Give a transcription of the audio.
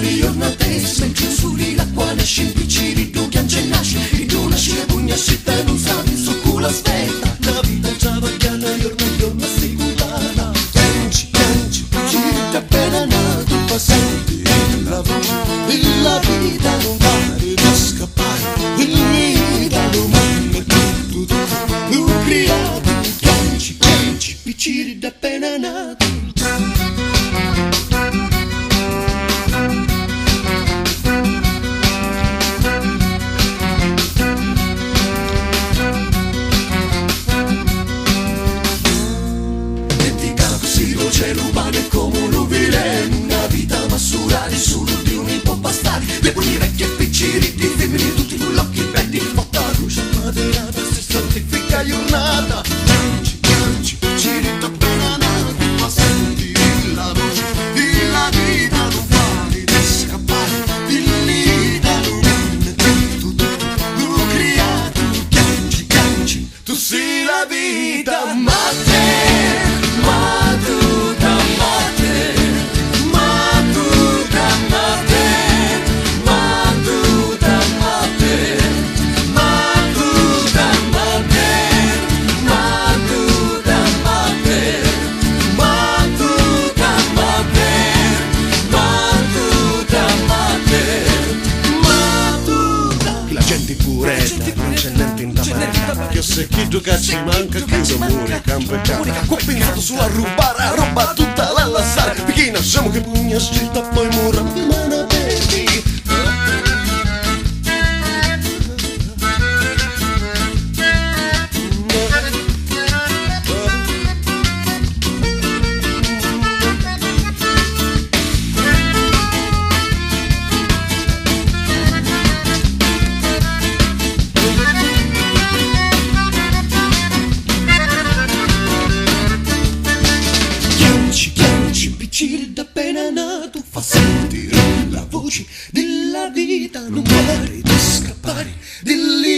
le giornate, mentre suri l'acqua nasce in picciri, tu piange nasce, e tu nasci e pugna scitta non sapi su culo aspetta, la vita già va chiana, giorno sicurata, piangi, picciri da appena nato, fa senti la voce della vita, non pare di scappare, il vita non manca tutto, tu criato, piangi, picciri da appena nato. Cielo umano come un nubile, una vita masurare solo di un può bastare. Le buone vecchie picciri di femmine, tutti con l'occhi belli, fatta luce maderata, si santifica giornata. Piangi, picciri appena nati, ma senti la voce della vita, non fare di scappare, di lì da lumina, tu criato, piangi, tu sei la vita, ma non c'è niente in tamarra, che se chi gioca ci manca chiuso muri, campeggiare. Qua pensato su a rubare, a roba tutta la lassare, perché nasciamo che pugna scelta poi mura di mano baby. Picciri da appena nato, fa sentire la voce della vita, non pare di scappare, di lì